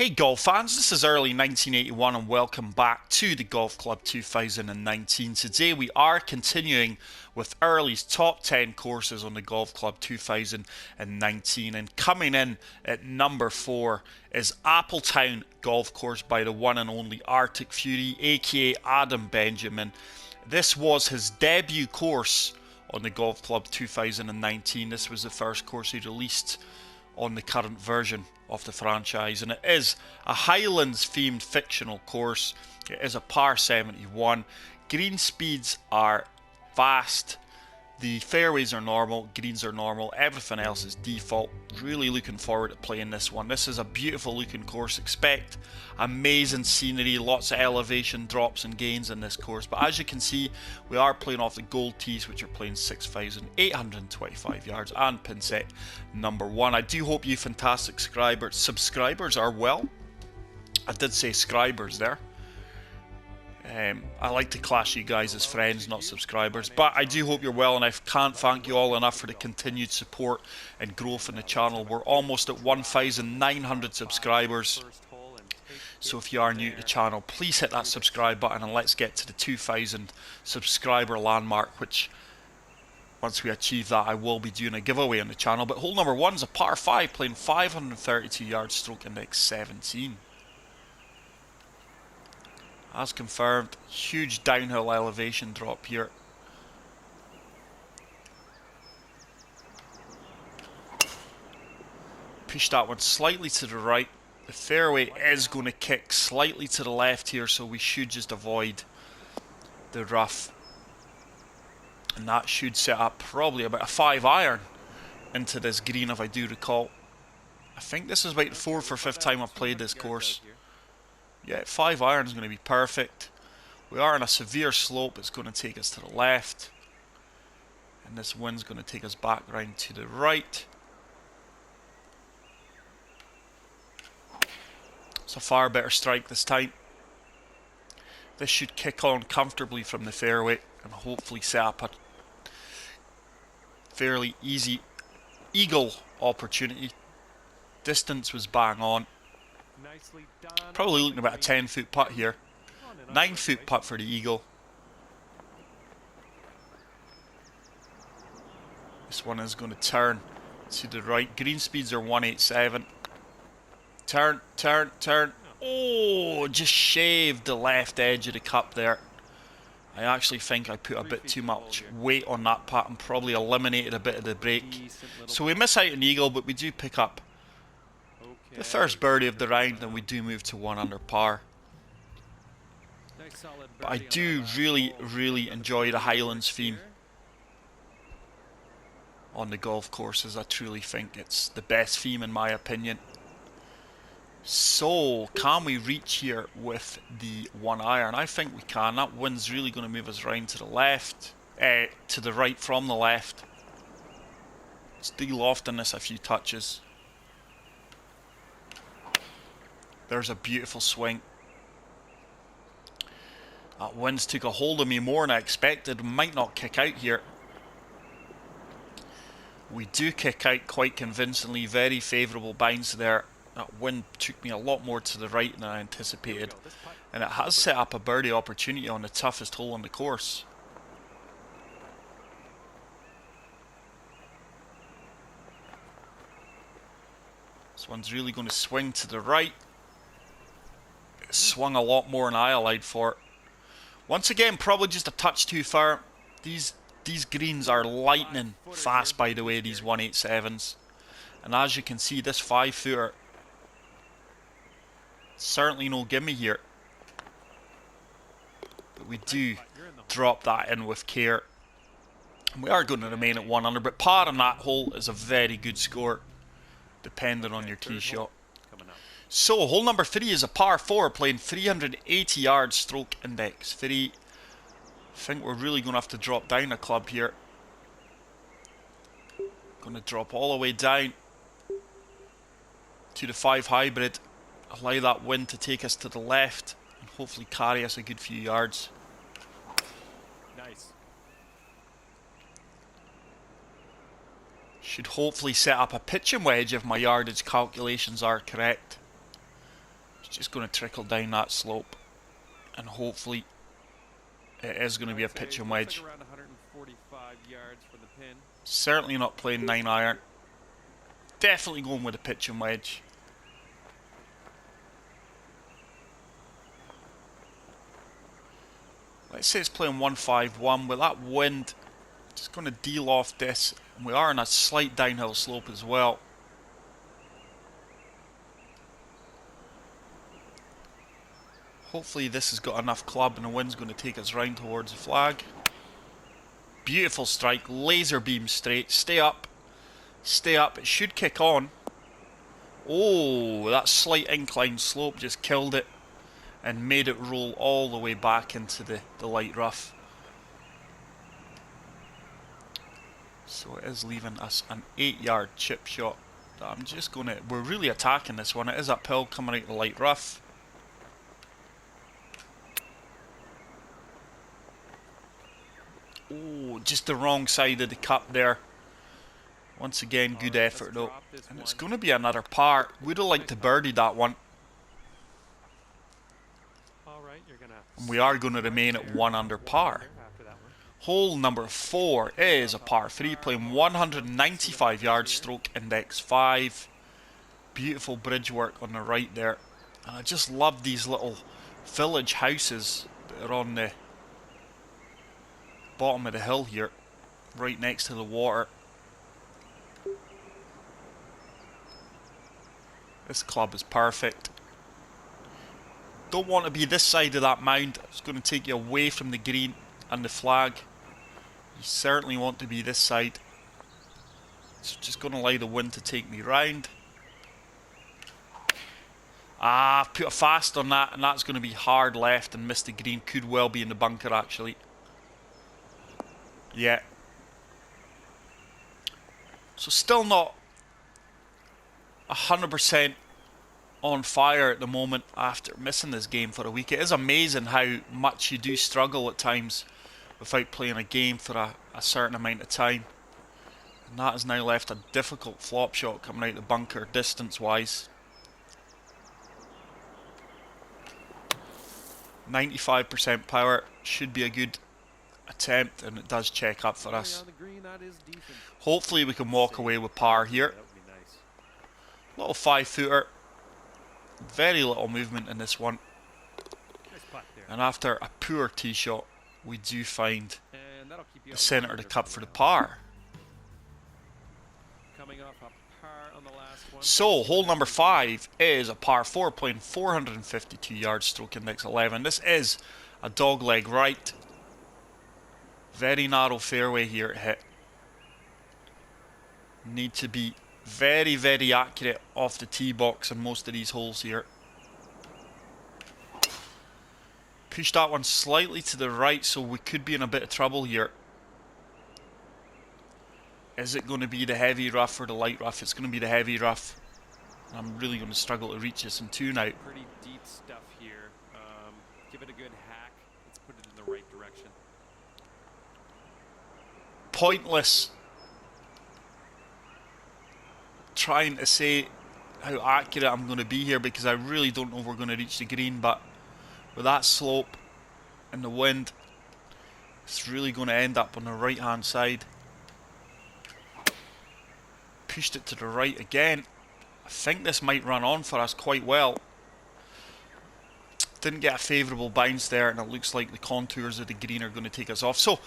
Hey golf fans, this is Early-1981 and welcome back to the Golf Club 2019. Today we are continuing with Early's top 10 courses on the Golf Club 2019, and coming in at number 4 is Appletown Golf Course by the one and only ArticFury, aka Adam Benjamin. This was his debut course on the Golf Club 2019. This was the first course he released on the current version of the franchise, and it is a Highlands themed fictional course. It is a par 71. Green speeds are fast, the fairways are normal, greens are normal, everything else is default. Really looking forward to playing this one. This is a beautiful looking course. Expect amazing scenery, lots of elevation drops and gains in this course, but as you can see, we are playing off the gold tees, which are playing 6,825 yards, and pin set number 1. I do hope you fantastic subscribers are well. I did say scribers there. I like to class you guys as friends, not subscribers, but I do hope you're well, and I can't thank you all enough for the continued support and growth in the channel. We're almost at 1,900 subscribers, so if you are new to the channel, please hit that subscribe button and let's get to the 2,000 subscriber landmark, which once we achieve that I will be doing a giveaway on the channel. But hole number 1 is a par 5 playing 532 yards, stroke index 17. As confirmed, huge downhill elevation drop here. Push that one slightly to the right. The fairway is going to kick slightly to the left here, so we should just avoid the rough. And that should set up probably about a 5-iron into this green, if I do recall. I think this is about the 4th or 5th time I've played this course. Yeah, 5-iron is going to be perfect. We are on a severe slope. It's going to take us to the left, and this wind's going to take us back round to the right. It's a far better strike this time. This should kick on comfortably from the fairway and hopefully set up a fairly easy eagle opportunity. Distance was bang on. Probably looking about a 10-foot putt here. 9-foot putt for the eagle. This one is going to turn to the right. Green speeds are 187. Turn, turn, turn. Oh, just shaved the left edge of the cup there. I actually think I put a bit too much weight on that putt and probably eliminated a bit of the break. So we miss out an eagle, but we do pick up the first birdie of the round, and we do move to 1 under par. But I do really enjoy the Highlands theme on the golf courses. I truly think it's the best theme in my opinion. So, can we reach here with the 1-iron? I think we can. That wind's really going to move us round to the left, to the right from the left. Let's de-lofting this a few touches. There's a beautiful swing. That wind's took a hold of me more than I expected. Might not kick out here. We do kick out quite convincingly. Very favourable bounce there. That wind took me a lot more to the right than I anticipated. And it has set up a birdie opportunity on the toughest hole on the course. This one's really going to swing to the right. Swung a lot more than I allowed for. Once again, probably just a touch too far. These greens are lightning fast, by the way, these 187s. And as you can see, this 5-footer, certainly no gimme here. But we do drop that in with care. And we are going to remain at 1 under, but par on that hole is a very good score, depending on your tee shot. So, hole number 3 is a par 4 playing 380 yards, stroke index 3. I think we're really going to have to drop down a club here. Going to drop all the way down to the 5 hybrid. Allow that wind to take us to the left and hopefully carry us a good few yards. Nice. Should hopefully set up a pitching wedge if my yardage calculations are correct. just going to trickle down that slope, and hopefully it is going to be a pitch and wedge. Around 145 yards from the pin. Certainly not playing 9-iron. Definitely going with a pitch and wedge. Let's say it's playing 151 with that wind. Just going to deal off this, and we are on a slight downhill slope as well. Hopefully this has got enough club and the wind's going to take us round towards the flag. Beautiful strike, laser beam straight, stay up, it should kick on. Oh, that slight incline slope just killed it and made it roll all the way back into the light rough. So it is leaving us an 8-yard chip shot. I'm just going to, we're really attacking this one. It is uphill coming out the light rough. Oh, just the wrong side of the cup there. Once again, good effort though. And it's going to be another par. Would have liked to birdie that one. And we are going to remain at 1 under par. Hole number 4 is a par 3, playing 195 yards, stroke index 5. Beautiful bridge work on the right there. And I just love these little village houses that are on the bottom of the hill here, right next to the water. This club is perfect. Don't want to be this side of that mound. It's going to take you away from the green and the flag. You certainly want to be this side. So just going to allow the wind to take me round. Ah, put a fast on that, and that's going to be hard left and miss the green. Could well be in the bunker actually. Yeah. So still not 100% on fire at the moment after missing this game for a week. It is amazing how much you do struggle at times without playing a game for a certain amount of time. And that has now left a difficult flop shot coming out the bunker distance wise. 95% power should be a good attempt, and it does check up for us. Hopefully we can walk away with par here. Little 5-footer. Very little movement in this one. And after a poor tee shot, we do find the centre of the cup for the par. So, hole number 5 is a par 4, playing 452 yards, stroke index 11. This is a dogleg right. Very narrow fairway here to hit. Need to be very, very accurate off the tee box in most of these holes here. Push that one slightly to the right, so we could be in a bit of trouble here. Is it going to be the heavy rough or the light rough? It's going to be the heavy rough. I'm really going to struggle to reach this in 2 now. Pretty deep stuff here. Give it a good hack. Let's put it in the right direction. Pointless trying to say how accurate I'm going to be here, because I really don't know if we're going to reach the green, but with that slope and the wind, it's really going to end up on the right hand side. Pushed it to the right again. I think this might run on for us quite well. Didn't get a favourable bounce there, and it looks like the contours of the green are going to take us off. So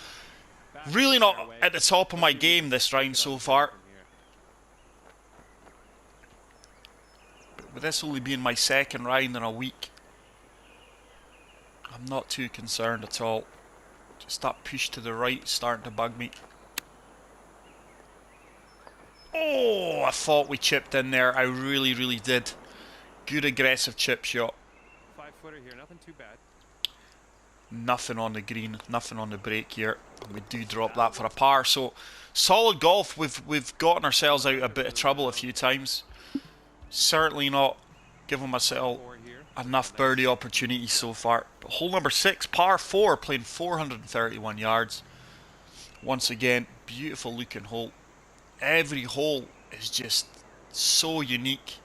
really not at the top of my game this round so far. But with this only being my second round in a week, I'm not too concerned at all. Just that push to the right starting to bug me. Oh, I thought we chipped in there. I really, really did. Good aggressive chip shot. 5-footer here, nothing too bad. Nothing on the green, nothing on the break here. We do drop that for a par. So solid golf. We've gotten ourselves out of a bit of trouble a few times. Certainly not giving myself enough birdie opportunities so far. But hole number 6, par 4, playing 431 yards. Once again, beautiful looking hole. Every hole is just so unique.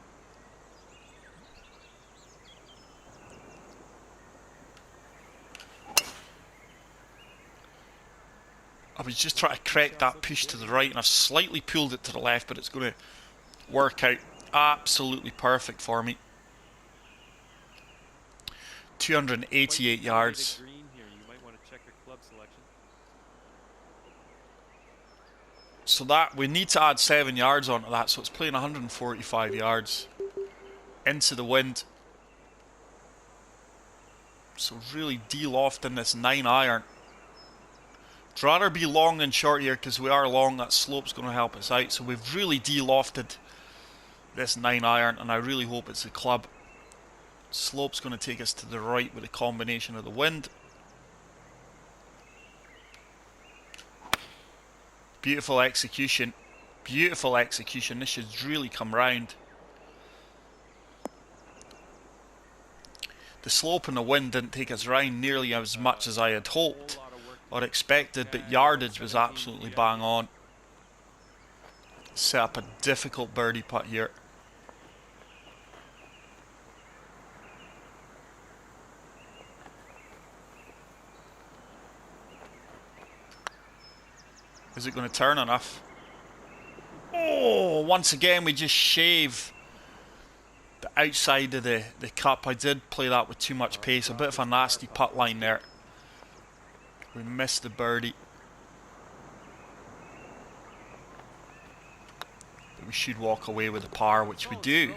I was just trying to correct that push to the right, and I've slightly pulled it to the left, but it's going to work out absolutely perfect for me. 288 yards. So that we need to add 7 yards onto that, so it's playing 145 yards into the wind. So really de-lofting this 9-iron. I'd rather be long than short here, because we are long. That slope's going to help us out. So we've really de-lofted this 9-iron, and I really hope it's a club. Slope's going to take us to the right with a combination of the wind. Beautiful execution. Beautiful execution. This should really come round. The slope and the wind didn't take us round nearly as much as I had hoped or expected, but yardage was absolutely bang on. Set up a difficult birdie putt here. Is it going to turn enough? Oh, once again we just shave the outside of the cup. I did play that with too much pace. A bit of a nasty putt line there. We missed the birdie. But we should walk away with a par, which we do.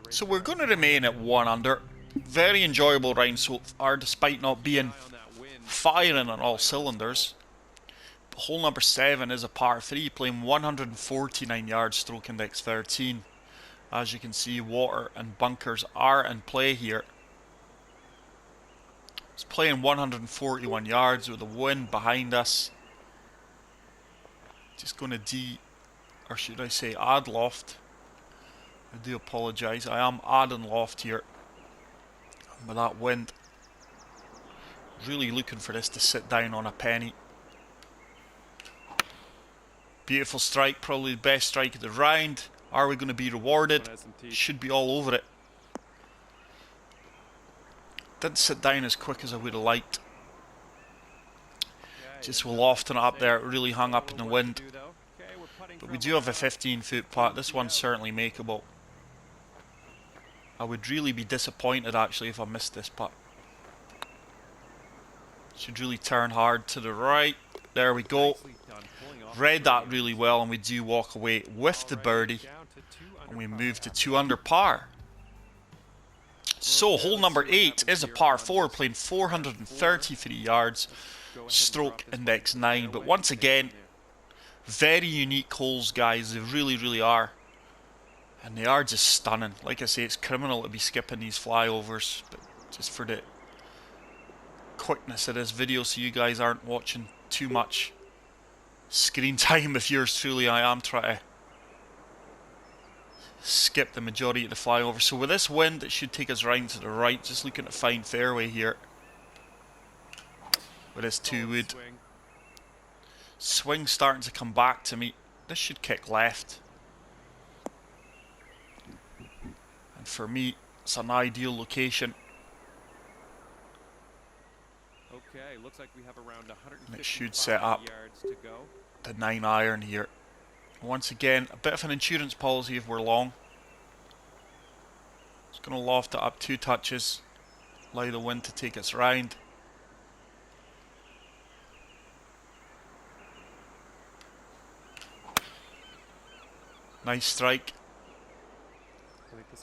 So we're going to remain at 1 under. Very enjoyable round so far, despite not being firing on all cylinders. But hole number 7 is a par 3, playing 149 yards, stroke index 13. As you can see, water and bunkers are in play here. It's playing 141 yards with the wind behind us. Just going to add loft. I do apologise, I am adding loft here. And with that wind, really looking for this to sit down on a penny. Beautiful strike, probably the best strike of the round. Are we going to be rewarded? Should be all over it. Didn't sit down as quick as I would have liked. Just with lofting it up there, it really hung up in the wind. But we do have a 15-foot putt. This one's certainly makeable. I would really be disappointed actually if I missed this putt. Should really turn hard to the right. There we go. Read that really well, and we do walk away with the birdie. And we move to 2 under par. So hole number 8 is a par 4, playing 433 yards, stroke index 9. But once again, very unique holes, guys. They really, really are. And they are just stunning. Like I say, it's criminal to be skipping these flyovers, but just for the quickness of this video, so you guys aren't watching too much screen time with yours truly, I am trying to skip the majority of the flyover. So with this wind, it should take us round to the right. Just looking at fine fairway here with this 2-wood. Swing starting to come back to me. This should kick left. And for me, it's an ideal location. Okay, looks like we have around 150 and it should set up yards to go. the 9-iron here. Once again, a bit of an insurance policy if we're long. Just going to loft it up 2 touches, allow the wind to take us round. Nice strike.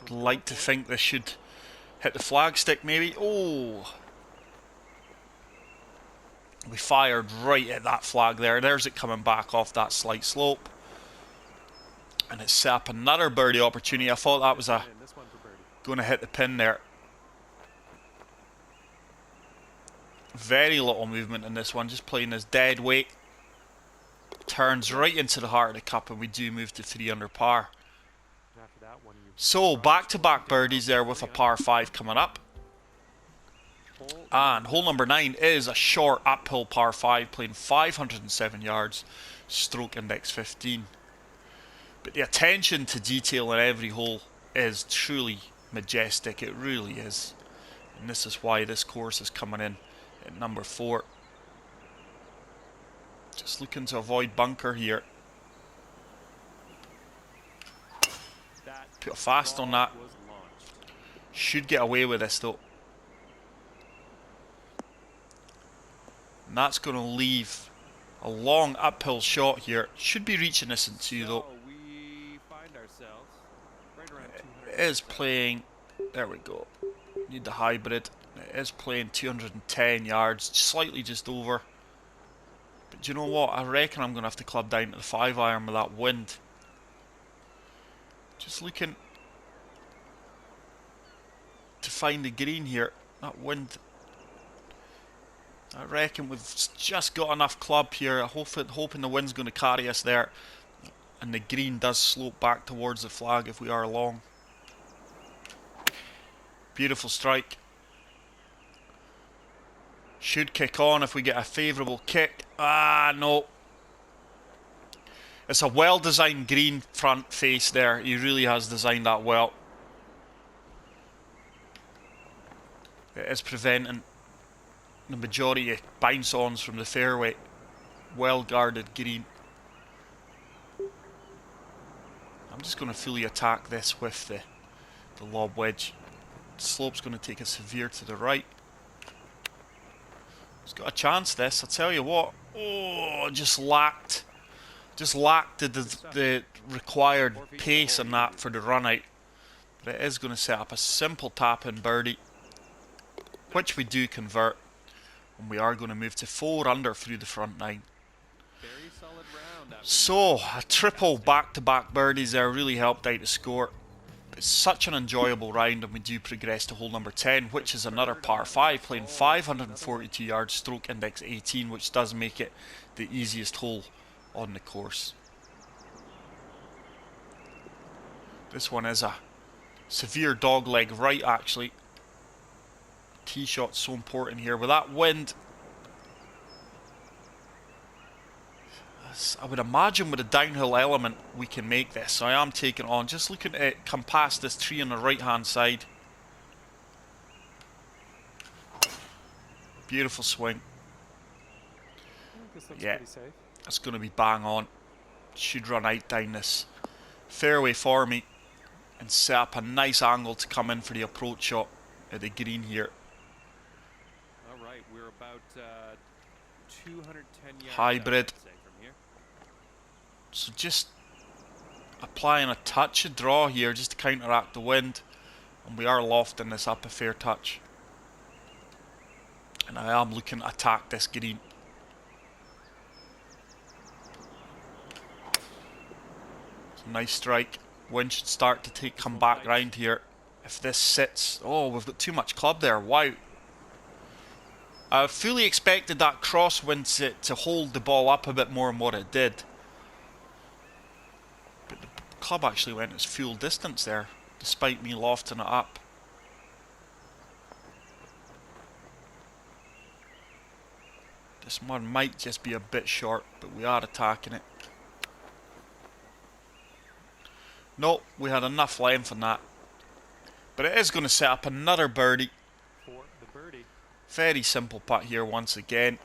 I'd like to think this should hit the flagstick maybe. Oh! We fired right at that flag there. There's it coming back off that slight slope. And it set up another birdie opportunity. I thought that was going to hit the pin there. Very little movement in this one. Just playing this dead weight. Turns right into the heart of the cup, and we do move to 3 under par. So back-to-back birdies there with a par 5 coming up. And hole number 9 is a short uphill par 5, playing 507 yards, stroke index 15. But the attention to detail in every hole is truly majestic. It really is. And this is why this course is coming in at number 4. Just looking to avoid bunker here. Put a fast on that. Should get away with this though. And that's going to leave a long uphill shot here. Should be reaching this in 2 though. It is playing, there we go. Need the hybrid. It is playing 210 yards, slightly just over. But do you know what? I reckon I'm going to have to club down to the 5-iron with that wind. Just looking to find the green here. That wind. I reckon we've just got enough club here. Hoping the wind's going to carry us there. And the green does slope back towards the flag if we are long. Beautiful strike. Should kick on if we get a favourable kick. Ah, no. It's a well-designed green front face there. He really has designed that well. It is preventing the majority of bounce-ons from the fairway. Well-guarded green. I'm just going to fully attack this with the lob wedge. The slope's going to take us severe to the right. It's got a chance this, I tell you what. Oh, just lacked the required pace on that for the run out. But it is going to set up a simple tap-in birdie, which we do convert. And we are going to move to 4 under through the front 9. So, a triple back-to-back birdies there really helped out the score. It's such an enjoyable round, and we do progress to hole number 10, which is another par 5, playing 542 yards, stroke index 18, which does make it the easiest hole on the course. This one is a severe dogleg right, actually. Tee shot's so important here. With that wind, I would imagine with a downhill element we can make this. So I am taking on, just looking to come past this tree on the right hand side. Beautiful swing. Yeah, that's going to be bang on. Should run out down this fairway for me and set up a nice angle to come in for the approach shot at the green here. Alright, we're about 210 yards hybrid. from here. So just applying a touch of draw here just to counteract the wind. And we are lofting this up a fair touch. And I am looking to attack this green. Nice strike. Wind should start to come back round here. If this sits... Oh, we've got too much club there. Wow. I fully expected that crosswind to hold the ball up a bit more than what it did. But the club actually went its full distance there, despite me lofting it up. This one might just be a bit short, but we are attacking it. Nope, we had enough length on that. But it is going to set up another birdie. For the birdie. Very simple putt here once again.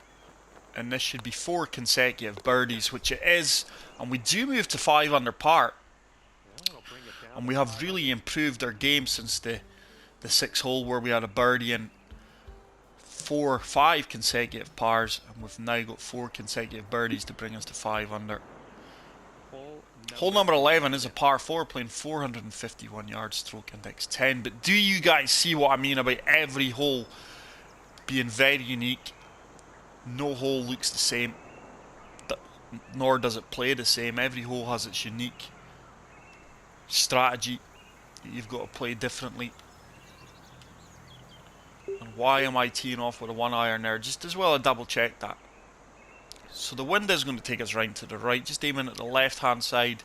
And this should be 4 consecutive birdies, which it is. And we do move to 5 under par. And we have really improved our game since the 6th hole where we had a birdie and 5 consecutive pars. And we've now got 4 consecutive birdies to bring us to 5 under. Hole number 11 is a par 4, playing 451 yards, stroke index 10. But do you guys see what I mean about every hole being very unique? No hole looks the same, nor does it play the same. Every hole has its unique strategy that you've got to play differently. And why am I teeing off with a 1-iron there? Just as well I double check that. So the wind is going to take us round to the right, just aiming at the left hand side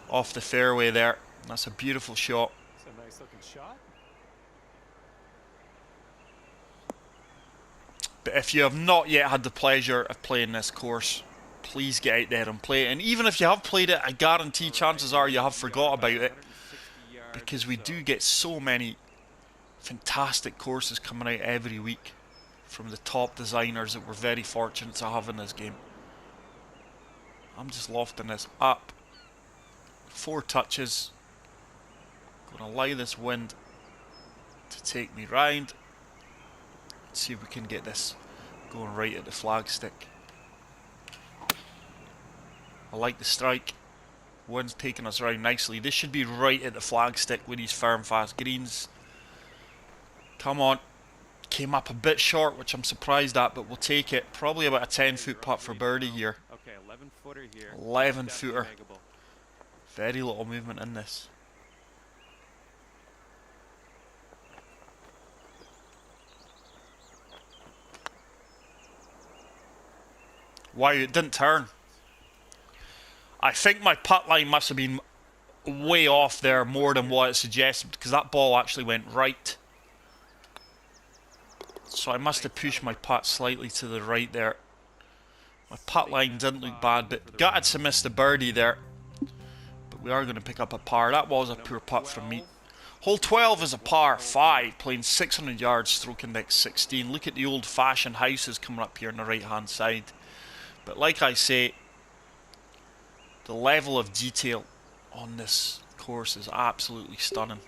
off the fairway there. That's a beautiful shot. It's a nice looking shot. But if you have not yet had the pleasure of playing this course, please get out there and play it. And even if you have played it, I guarantee chances are you have forgot about it, because we do get so many fantastic courses coming out every week. from the top designers that we're very fortunate to have in this game. I'm just lofting this up. 4 touches. Gonna allow this wind to take me round. Let's see if we can get this going right at the flagstick. I like the strike. Wind's taking us round nicely. This should be right at the flagstick with these firm fast greens. Come on. Came up a bit short, which I'm surprised at, but we'll take it. Probably about a 10-foot putt for birdie here. Okay, 11-footer here. 11-footer. Very little movement in this. Wow, it didn't turn. I think my putt line must have been way off there more than what it suggested, because that ball actually went right. So I must have pushed my putt slightly to the right there. My putt line didn't look bad, but gutted to miss the birdie there. But we are going to pick up a par. That was a poor putt from me. Hole 12 is a par 5, playing 600 yards, stroke index 16. Look at the old-fashioned houses coming up here on the right-hand side. But like I say, the level of detail on this course is absolutely stunning.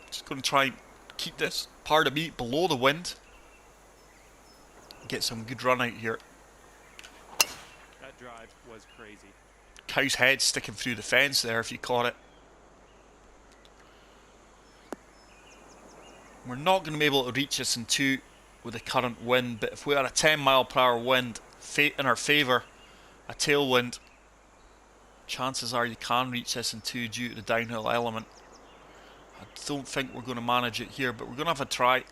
Just going to try and keep this par to beat below the wind. Get some good run out here. That drive was crazy. Cow's head sticking through the fence there if you caught it. We're not going to be able to reach this in 2 with the current wind, but if we had a 10-mile-per-hour wind in our favour, a tailwind, chances are you can reach this in 2 due to the downhill element. I don't think we're going to manage it here, but we're going to have a try.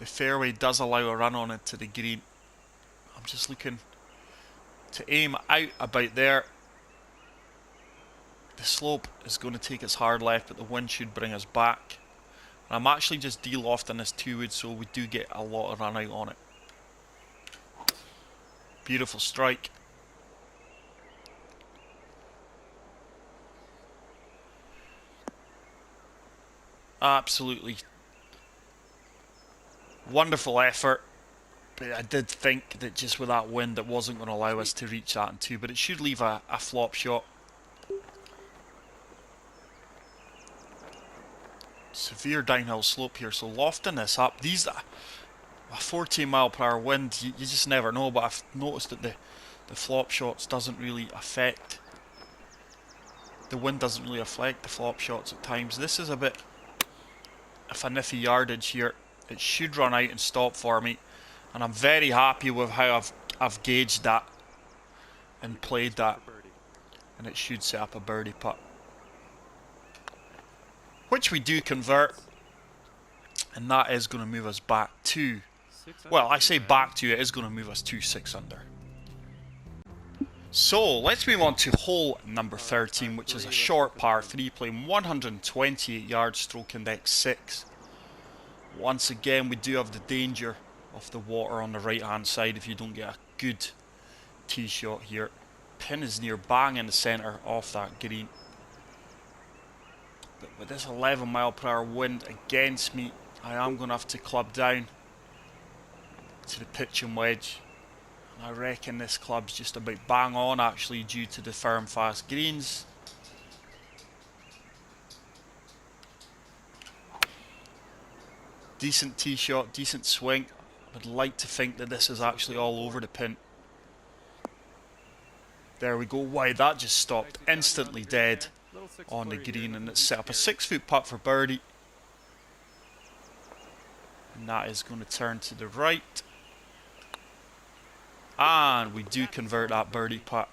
The fairway does allow a run on it to the green. I'm just looking to aim out about there. The slope is going to take us hard left, but the wind should bring us back. And I'm actually just de-lofting this 2-wood, so we do get a lot of run out on it. Beautiful strike. Absolutely wonderful effort, but I did think that just with that wind it wasn't going to allow us to reach that in 2, but it should leave a flop shot. Severe downhill slope here, so lofting this up. These, a 14-mile-per-hour wind, you just never know, but I've noticed that the flop shots doesn't really affect, the wind doesn't really affect the flop shots at times. This is a bit of a niffy yardage here. It should run out and stop for me, and I'm very happy with how I've gauged that and played that, and it should set up a birdie putt, which we do convert, and that is going to move us back to, well, I say back to, it is going to move us to 6 under. So let's move on to hole number 13, which is a short par 3, playing 128 yards, stroke index 6. Once again, we do have the danger of the water on the right hand side if you don't get a good tee shot here. Pin is near bang in the centre off that green. But with this 11-mile-per-hour wind against me, I am going to have to club down to the pitch and wedge. And I reckon this club's just about bang on actually due to the firm fast greens. Decent tee shot, decent swing. I would like to think that this is actually all over the pin. There we go. Wow, that just stopped instantly dead on the green, and it's set up a 6-foot putt for birdie. And that is going to turn to the right. And we do convert that birdie putt.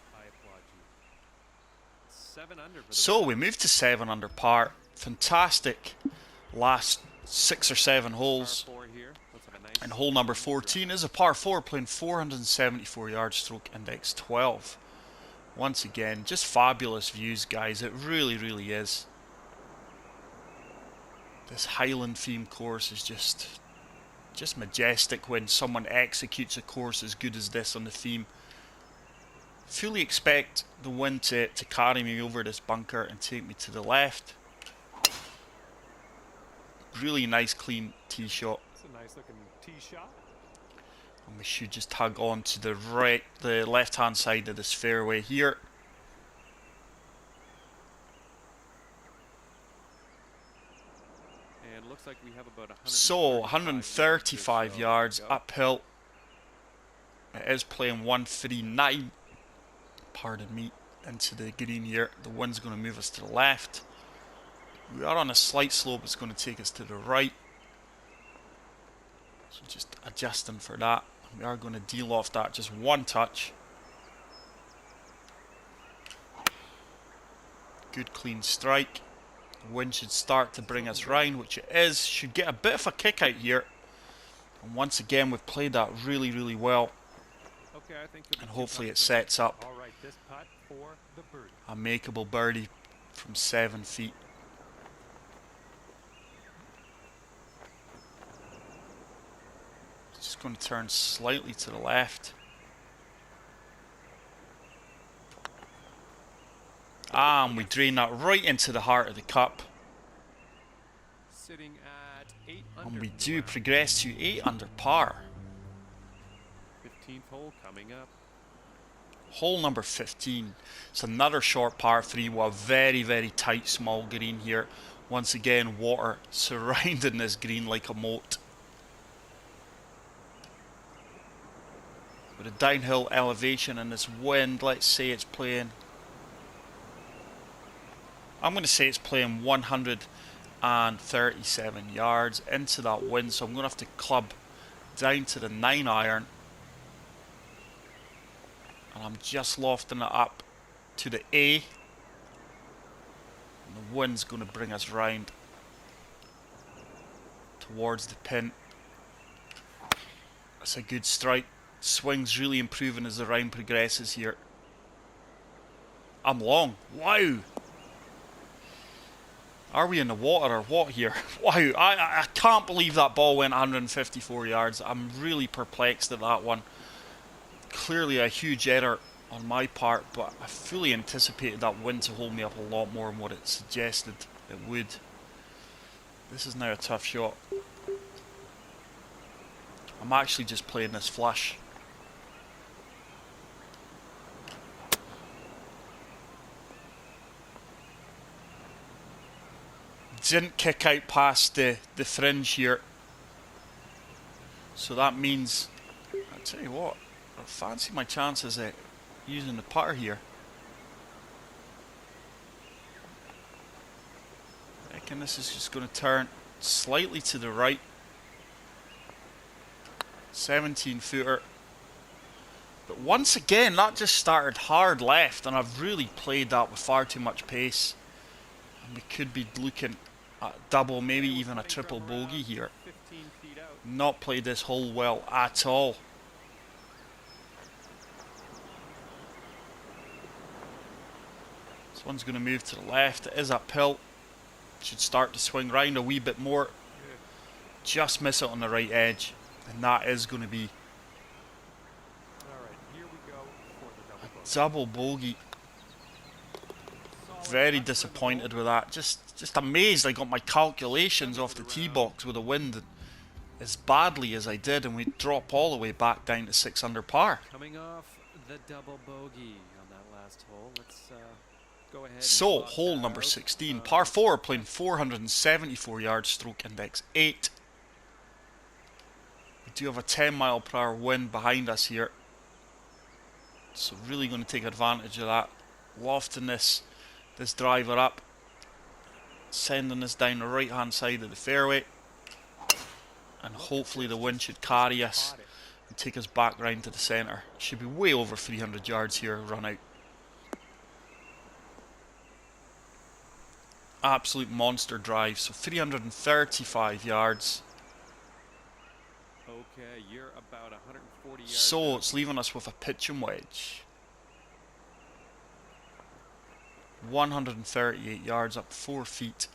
So we move to 7 under par. Fantastic last 6 or 7 holes. And hole number 14 is a par 4, playing 474 yards, stroke index 12. Once again, just fabulous views, guys. It really, really is. This Highland theme course is just majestic when someone executes a course as good as this on the theme. Fully expect the wind to carry me over this bunker and take me to the left. Really nice clean tee shot. It's a nice looking tee shot. And we should just tug on to the left hand side of this fairway here. And looks like we have about 135 yards uphill. It is playing 139, pardon me, into the green here. The wind's going to move us to the left. We are on a slight slope, it's going to take us to the right. So just adjusting for that. We are going to de-loft that just one touch. Good clean strike. The wind should start to bring us round, which it is. Should get a bit of a kick out here. And once again, we've played that really, really well. Okay, I think and hopefully it sets up all right, this putt for the birdie. A makeable birdie from 7 feet. Just going to turn slightly to the left. And we drain that right into the heart of the cup. Sitting at 8 under. And we do progress to 8 under par. 15th hole coming up. Hole number 15. It's another short par 3 with a very, very tight small green here. Once again, water surrounding this green like a moat. With a downhill elevation and this wind, let's say it's playing... I'm going to say it's playing 137 yards into that wind, so I'm going to have to club down to the 9 iron. And I'm just lofting it up to the A. And the wind's going to bring us round towards the pin. That's a good strike. Swing's really improving as the round progresses here. I'm long. Wow! Are we in the water or what here? Wow, I can't believe that ball went 154 yards. I'm really perplexed at that one. Clearly a huge error on my part, but I fully anticipated that wind to hold me up a lot more than what it suggested it would. This is now a tough shot. I'm actually just playing this flush. Didn't kick out past the fringe here. So that means, I'll tell you what, I fancy my chances at using the putter here. I reckon this is just going to turn slightly to the right. 17 footer. But once again, that just started hard left, and I've really played that with far too much pace. And we could be looking at double, maybe even a triple bogey here. Not played this hole well at all. This one's going to move to the left. It is uphill. Should start to swing round a wee bit more. Just miss it on the right edge. And that is going to be a double bogey. Very disappointed with that. Just amazed I got my calculations off the tee box with the wind as badly as I did, and we drop all the way back down to 6 under par. Coming off the double bogey on that last hole. Let's go ahead. So, hole number 16, par 4, playing 474 yards, stroke index 8. We do have a 10 mile per hour wind behind us here, so really going to take advantage of that. Lofting this driver up, sending this down the right hand side of the fairway, and hopefully the wind should carry us and take us back round to the centre. Should be way over 300 yards here, run out. Absolute monster drive, so 335 yards. Okay, you're about 140 yards. So it's leaving us with a pitch and wedge. 138 yards up 4 feet.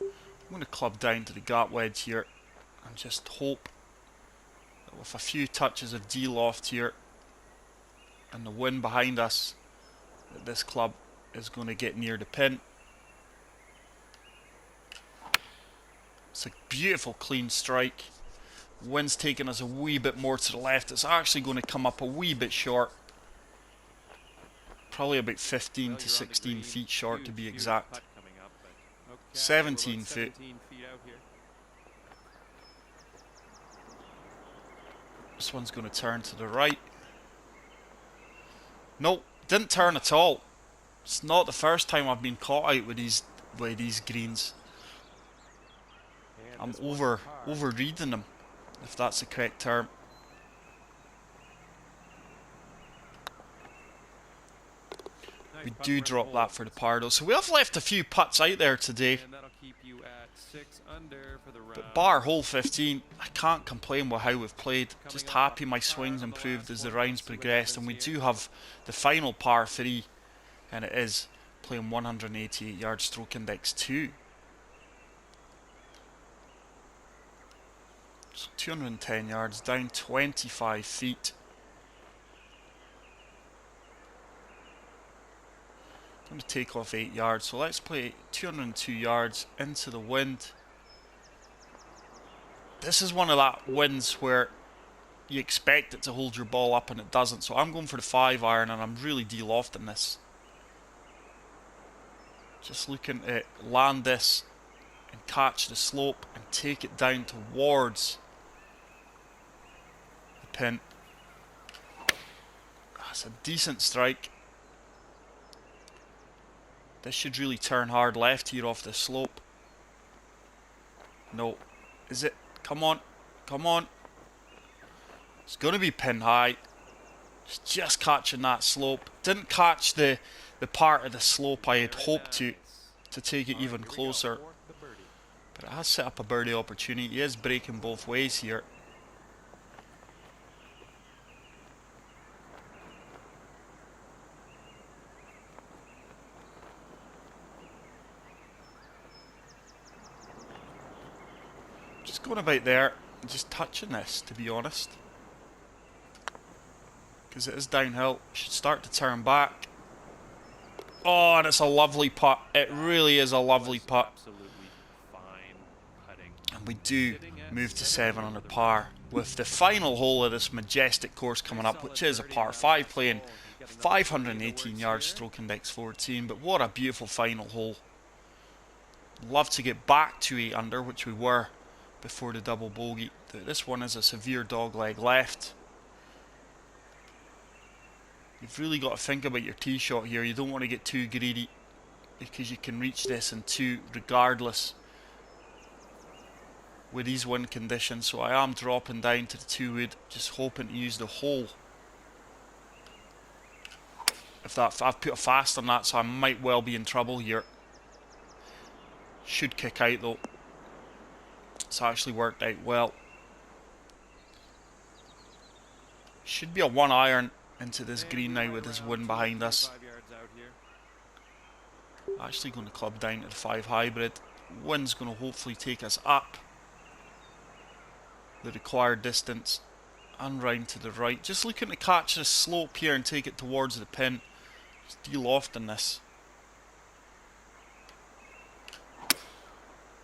I'm going to club down to the gap wedge here and just hope that with a few touches of de-loft here and the wind behind us, that this club is going to get near the pin. It's a beautiful clean strike. Wind's taking us a wee bit more to the left. It's actually going to come up a wee bit short. Probably about 15 to 16 feet short to be exact. 17 feet. This one's going to turn to the right. Nope, didn't turn at all. It's not the first time I've been caught out with these greens. I'm overreading them, if that's the correct term. We do drop that for the par though. So we have left a few putts out there today. But bar hole 15, I can't complain with how we've played. Just happy my swings improved as the rounds progressed. And we do have the final par 3. And it is playing 188 yards, stroke index 2. So 210 yards, down 25 feet. I'm going to take off 8 yards, so let's play 202 yards into the wind. This is one of that winds where you expect it to hold your ball up and it doesn't, so I'm going for the 5 iron and I'm really de-lofting this. Just looking to land this and catch the slope and take it down towards the pin. That's a decent strike. This should really turn hard left here off the slope. No. Is it? Come on. Come on. It's going to be pin high. It's just catching that slope. Didn't catch the part of the slope I had hoped to take it even closer. But it has set up a birdie opportunity. He is breaking both ways here. Just going about there and just touching this, to be honest. Because it is downhill. Should start to turn back. Oh, and it's a lovely putt. It really is a lovely putt. And we do move to 7 under par with the final hole of this majestic course coming up, which is a par 5 playing 518 yards, stroke index 14. But what a beautiful final hole. Love to get back to 8 under, which we were before the double bogey. This one is a severe dogleg left. You've really got to think about your tee shot here. You don't want to get too greedy because you can reach this in 2 regardless with these wind conditions. So I am dropping down to the 2 wood, just hoping to use the hole. I've put a fast on that, so I might well be in trouble here. Should kick out though. It's actually worked out well. Should be a 1 iron into this green now with this wind behind us. Actually going to club down to the 5 hybrid. Wind's going to hopefully take us up the required distance and round to the right. Just looking to catch this slope here and take it towards the pin. Just de-lofting this.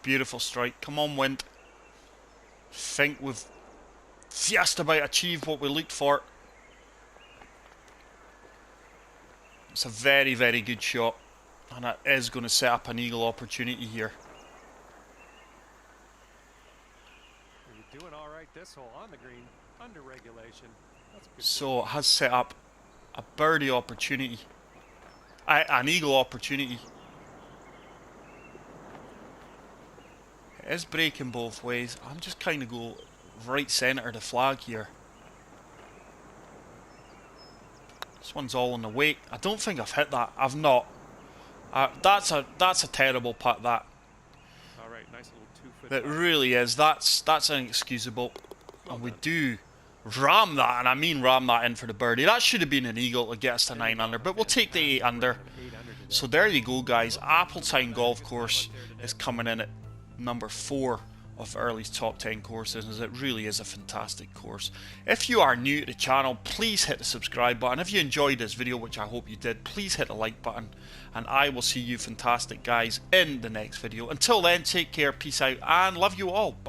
Beautiful strike. Come on, wind. Think we've just about achieved what we looked for. It's a very, very good shot, and it is going to set up an eagle opportunity here. You're doing all right this hole on the green, under regulation. So it has set up a birdie opportunity, an eagle opportunity. It is breaking both ways. I'm just kind of go right centre of the flag here. This one's all in the wake. I don't think I've hit that. I've not. That's a terrible putt. That. All right, nice little 2-foot. It really is. That's inexcusable. Well, and we do ram that, and I mean ram that in for the birdie. That should have been an eagle to get us to 9 under, but we'll take the 8 under. So there you go, guys. Appletown Golf Course is coming in at number 4 of Early's top 10 courses, as it really is a fantastic course. If you are new to the channel, please hit the subscribe button. If you enjoyed this video, which I hope you did, please hit the like button, and I will see you fantastic guys in the next video. Until then, take care, peace out, and love you all. Bye.